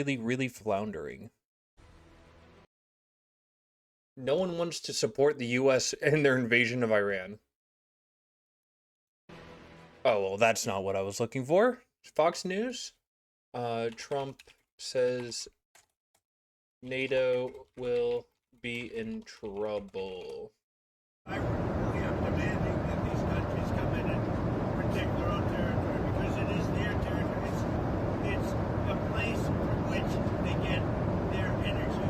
really floundering. No one wants to support the U.S. in their invasion of Iran. Oh, well, that's not what I was looking for. Fox News. Trump says NATO will be in trouble. We are demanding that these countries come in and protect their own territory because it is their territory. It's a place from which they get their energy,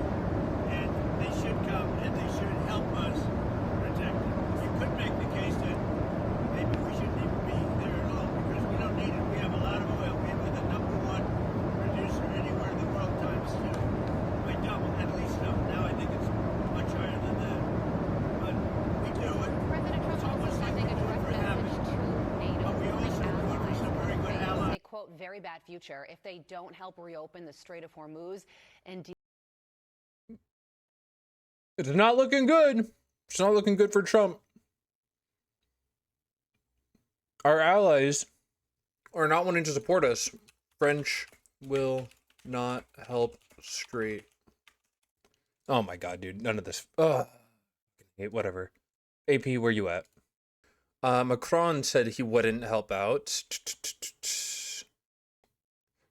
and they should come and they should help us protect it. You could make the case that maybe we shouldn't even be there at all because we don't need it. We have a lot of oil. We're the #1 producer anywhere in the world times 2. By double, at least double. Now I think it's much higher than that. But we do it. President Trump also sending a direct message to NATO. But we also do it for some very good allies. A quote, very bad future if they don't help reopen the Strait of Hormuz and It's not looking good. It's not looking good for Trump. Our allies are not wanting to support us. French will not help straight. Oh my god, dude. None of this. Ugh. Whatever. AP, where you at? Macron said he wouldn't help out.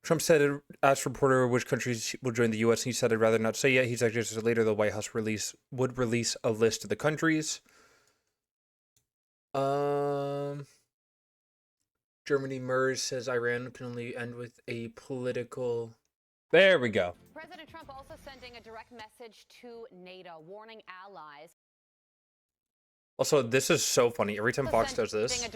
Trump said, asked reporter which countries will join the U.S. He said, I'd rather not say yet. He suggested later the White House would release a list of the countries. Germany MERS says Iran can only end with a political... There we go. President Trump also sending a direct message to NATO, warning allies. Also, this is so funny. Every time Fox does this,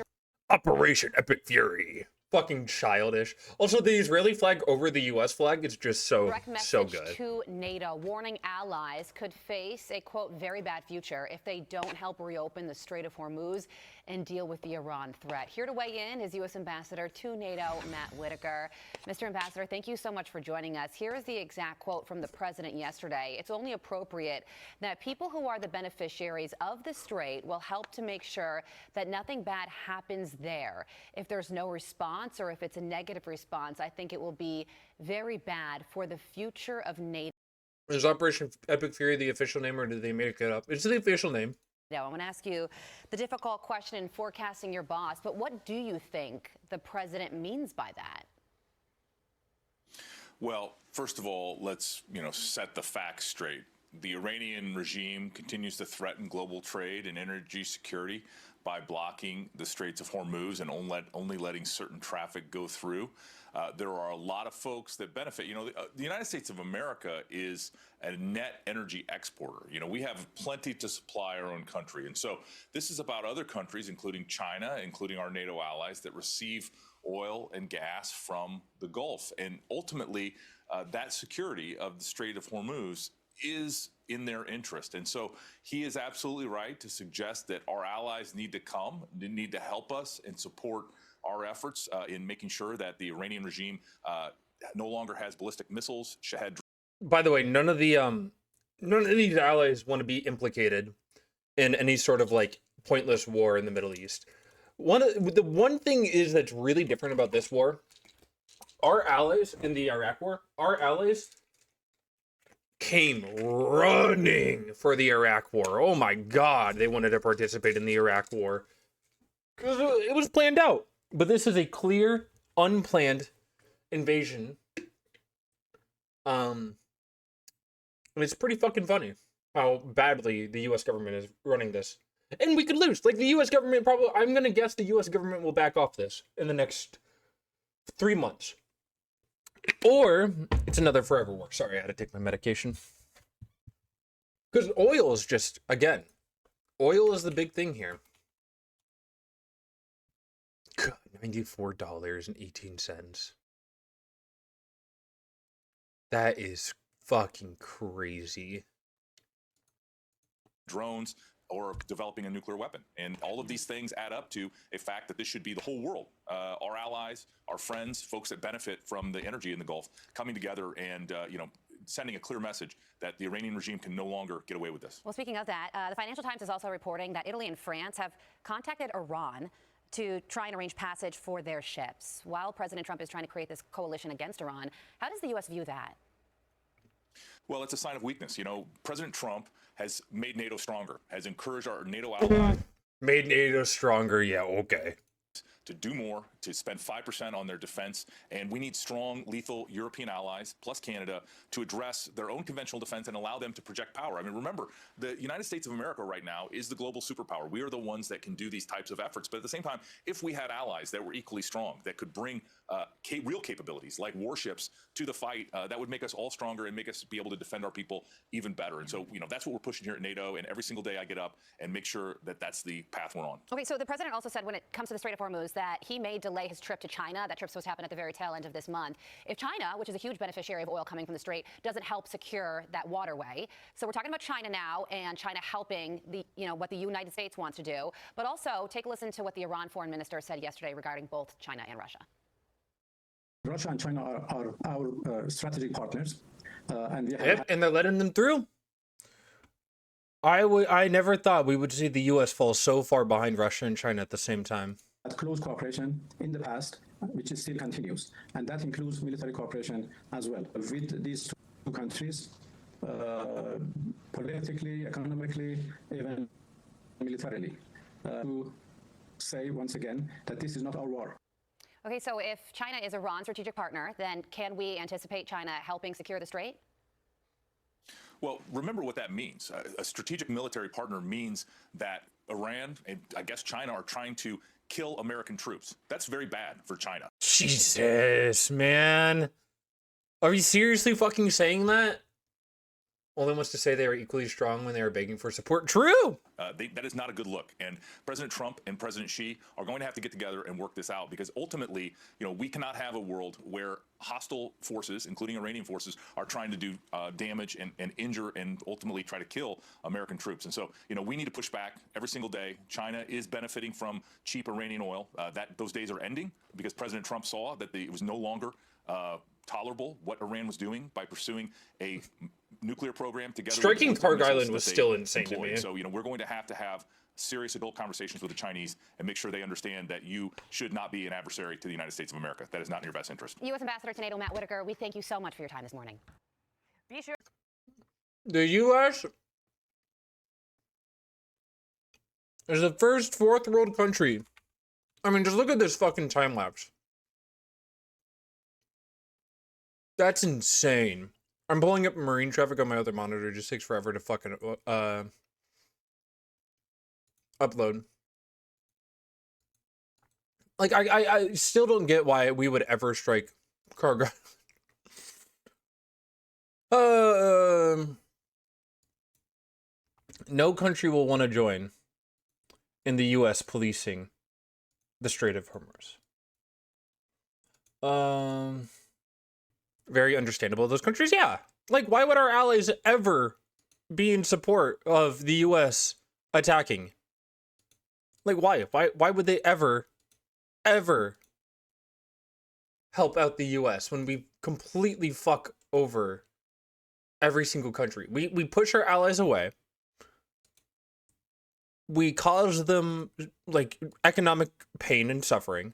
Operation Epic Fury. Fucking childish. Also, the Israeli flag over the U.S. flag is just so good. To NATO, warning allies could face a, quote, very bad future if they don't help reopen the Strait of Hormuz and deal with the Iran threat. Here to weigh in is U.S. Ambassador to NATO, Matt Whitaker. Mr. Ambassador, thank you so much for joining us. Here is the exact quote from the president yesterday. It's only appropriate that people who are the beneficiaries of the strait will help to make sure that nothing bad happens there. If there's no response or if it's a negative response, I think it will be very bad for the future of NATO. Is Operation Epic Fury the official name or did they make it up? It's the official name. Now, I'm going to ask you the difficult question in forecasting your boss, but what do you think the president means by that? Well, first of all, let's, set the facts straight. The Iranian regime continues to threaten global trade and energy security by blocking the Straits of Hormuz and only letting certain traffic go through. There are a lot of folks that benefit. The United States of America is a net energy exporter. We have plenty to supply our own country. And so this is about other countries, including China, including our NATO allies, that receive oil and gas from the Gulf. And ultimately, that security of the Strait of Hormuz is in their interest. And so he is absolutely right to suggest that our allies need to come, need to help us and support our efforts in making sure that the Iranian regime no longer has ballistic missiles. By the way, none of these allies want to be implicated in any sort of pointless war in the Middle East. The one thing is that's really different about this war. Our allies in the Iraq war, our allies came running for the Iraq war. Oh my God, they wanted to participate in the Iraq war. It was planned out. But this is a clear, unplanned invasion. And it's pretty fucking funny how badly the U.S. government is running this. And we could lose. The U.S. government I'm going to guess the U.S. government will back off this in the next 3 months. Or it's another forever war. Sorry, I had to take my medication. Because oil is just, again, oil is the big thing here. God, $94.18. That is fucking crazy. Drones or developing a nuclear weapon. And all of these things add up to a fact that this should be the whole world. Our allies, our friends, folks that benefit from the energy in the Gulf coming together and, sending a clear message that the Iranian regime can no longer get away with this. Well, speaking of that, the Financial Times is also reporting that Italy and France have contacted Iran to try and arrange passage for their ships. While President Trump is trying to create this coalition against Iran, how does the U.S. view that? Well, it's a sign of weakness. You know, President Trump has made NATO stronger, has encouraged our NATO allies Made NATO stronger. Yeah, okay. to do more, to spend 5% on their defense. And we need strong, lethal European allies, plus Canada, to address their own conventional defense and allow them to project power. I mean, remember, the United States of America right now is the global superpower. We are the ones that can do these types of efforts. But at the same time, if we had allies that were equally strong, that could bring real capabilities like warships to the fight, that would make us all stronger and make us be able to defend our people even better. And so, you know, that's what we're pushing here at NATO. And every single day I get up and make sure that that's the path we're on. Okay, so the president also said when it comes to the Strait of Hormuz that he may delay his trip to China. That trip's supposed to happen at the very tail end of this month. If China, which is a huge beneficiary of oil coming from the Strait, doesn't help secure that waterway. So we're talking about China now and China helping the, what the United States wants to do. But also take a listen to what the Iran foreign minister said yesterday regarding both China and Russia. Russia and China are our strategic partners, and we have Yep, and they're letting them through. I never thought we would see the U.S. fall so far behind Russia and China at the same time. had close cooperation in the past, which still continues, and that includes military cooperation as well with these two countries, politically, economically, even militarily. To say once again that this is not our war. Okay, so if China is Iran's strategic partner, then can we anticipate China helping secure the Strait? Well, remember what that means. A strategic military partner means that Iran and I guess China are trying to kill American troops. That's very bad for China. Jesus, man. Are you seriously fucking saying that? Only wants to say they were equally strong when they were begging for support. True! That is not a good look. And President Trump and President Xi are going to have to get together and work this out because ultimately, we cannot have a world where hostile forces, including Iranian forces, are trying to do damage and injure and ultimately try to kill American troops. And so, we need to push back every single day. China is benefiting from cheap Iranian oil. Those days are ending because President Trump saw that it was no longer tolerable what Iran was doing by pursuing a nuclear program together. Striking Park Island was still insane to me. So, we're going to have serious adult conversations with the Chinese and make sure they understand that you should not be an adversary to the United States of America. That is not in your best interest. U.S. Ambassador to NATO Matt Whitaker, we thank you so much for your time this morning. Be sure. The U.S. is the first fourth world country. I mean, just look at this fucking time lapse. That's insane. I'm pulling up marine traffic on my other monitor. It just takes forever to fucking upload. Like, I still don't get why we would ever strike cargo. No country will want to join in the U.S. policing the Strait of Hormuz. Very understandable. Those countries, yeah. Like, why would our allies ever be in support of the U.S. attacking? Like, why? Why would they ever help out the U.S. when we completely fuck over every single country? We push our allies away. We cause them, like, economic pain and suffering.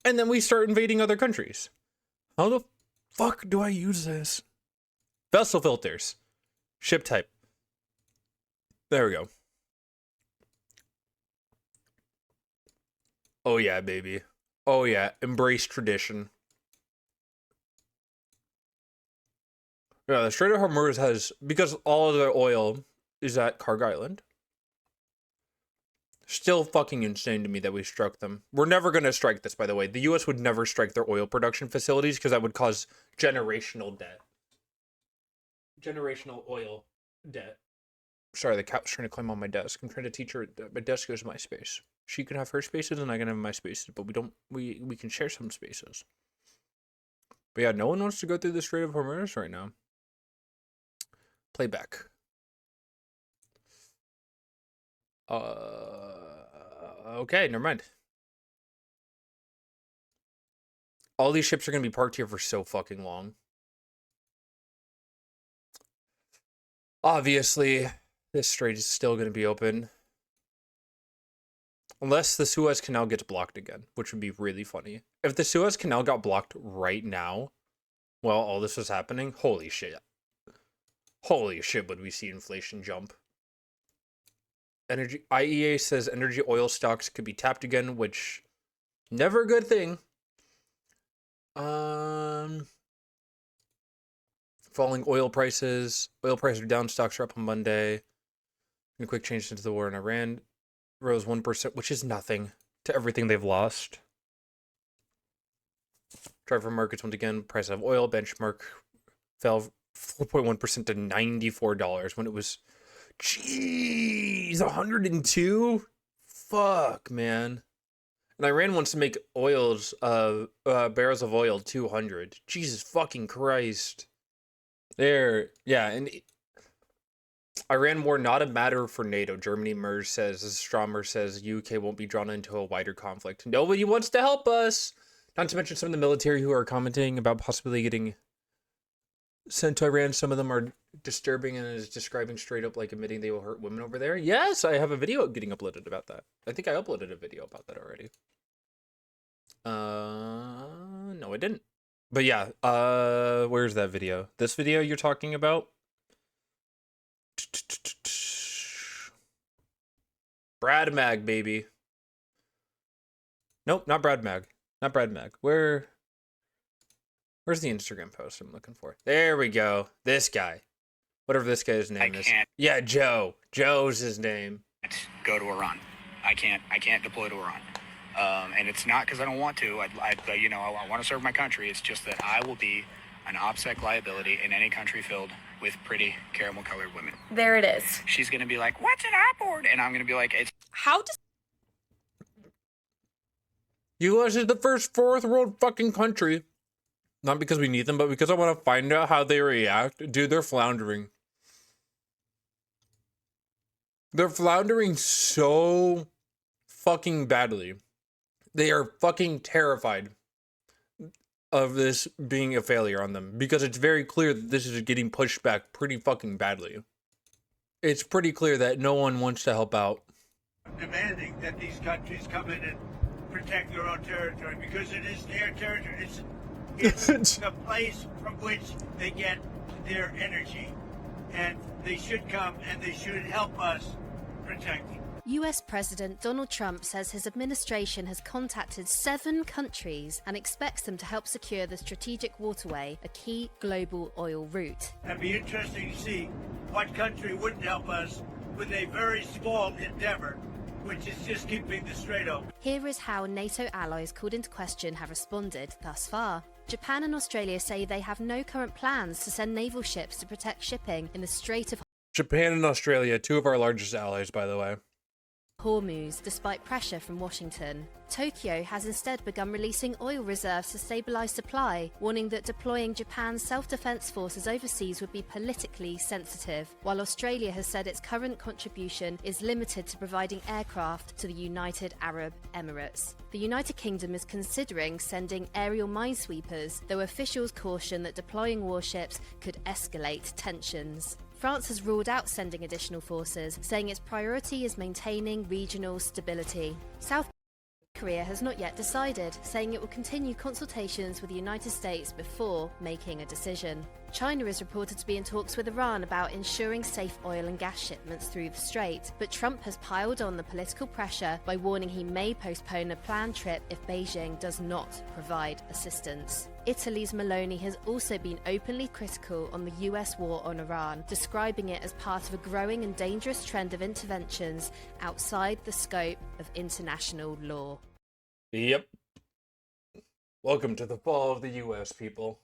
And then we start invading other countries. How the fuck do I use this? Vessel filters. Ship type. There we go. Oh yeah, baby. Oh yeah, embrace tradition. Yeah, the Strait of Hormuz has, because all of their oil is at Carg Island. Still fucking insane to me that we struck them. We're never going to strike this, by the way. The U.S. would never strike their oil production facilities because that would cause generational debt. Generational oil debt. Sorry, the cat's trying to climb on my desk. I'm trying to teach her that my desk is my space. She can have her spaces and I can have my spaces, but we can share some spaces. But yeah, no one wants to go through the Strait of Hormuz right now. Playback. Okay, never mind. All these ships are going to be parked here for so fucking long. Obviously, this strait is still going to be open. Unless the Suez Canal gets blocked again, which would be really funny. If the Suez Canal got blocked right now, while all this was happening, holy shit. Holy shit, would we see inflation jump. IEA says energy oil stocks could be tapped again, which never a good thing. Falling oil prices. Oil prices are down, stocks are up on Monday. And a quick change into the war in Iran. Rose 1%, which is nothing to everything they've lost. Driver markets once again, price of oil benchmark fell 4.1% to $94 when it was, jeez, 102? Fuck, man. And Iran wants to make barrels of oil 200. Jesus fucking Christ. Yeah, and Iran war not a matter for NATO. Germany Stromer says UK won't be drawn into a wider conflict. Nobody wants to help us. Not to mention some of the military who are commenting about possibly getting sent to Iran. Some of them are disturbing and is describing straight up like admitting they will hurt women over there. Yes, I have a video getting uploaded about that. I think I uploaded a video about that already. No, I didn't. But yeah, where's that video? This video you're talking about? Brad Mag, baby. Nope, not Brad Mag. Not Brad Mag. Where's the Instagram post I'm looking for? There we go. This guy. Whatever this guy's name is. Yeah, Joe. Joe's his name. Go to Iran. I can't deploy to Iran. And it's not because I don't want to. I want to serve my country. It's just that I will be an OPSEC liability in any country filled with pretty caramel-colored women. There it is. She's going to be like, what's an op-board? And I'm going to be like, it's... How does... U.S. is the first fourth world fucking country. Not because we need them, but because I want to find out how they react. Dude, they're floundering. They're floundering so fucking badly. They are fucking terrified of this being a failure on them because it's very clear that this is getting pushed back pretty fucking badly. It's pretty clear that no one wants to help out. Demanding that these countries come in and protect their own territory because it is their territory. It's the place from which they get their energy, and they should come and they should help us protect it. US President Donald Trump says his administration has contacted 7 countries and expects them to help secure the strategic waterway, a key global oil route. It'd be interesting to see what country wouldn't help us with a very small endeavor, which is just keeping the strait open. Here is how NATO allies called into question have responded thus far. Japan and Australia say they have no current plans to send naval ships to protect shipping in the Strait of Japan and Australia, 2 of our largest allies, by the way. Hormuz, despite pressure from Washington. Tokyo has instead begun releasing oil reserves to stabilize supply, warning that deploying Japan's self-defense forces overseas would be politically sensitive, while Australia has said its current contribution is limited to providing aircraft to the United Arab Emirates. The United Kingdom is considering sending aerial minesweepers, though officials caution that deploying warships could escalate tensions. France has ruled out sending additional forces, saying its priority is maintaining regional stability. South Korea has not yet decided, saying it will continue consultations with the United States before making a decision. China is reported to be in talks with Iran about ensuring safe oil and gas shipments through the strait, but Trump has piled on the political pressure by warning he may postpone a planned trip if Beijing does not provide assistance. Italy's Meloni has also been openly critical on the US war on Iran, describing it as part of a growing and dangerous trend of interventions outside the scope of international law. Yep. Welcome to the fall of the US, people.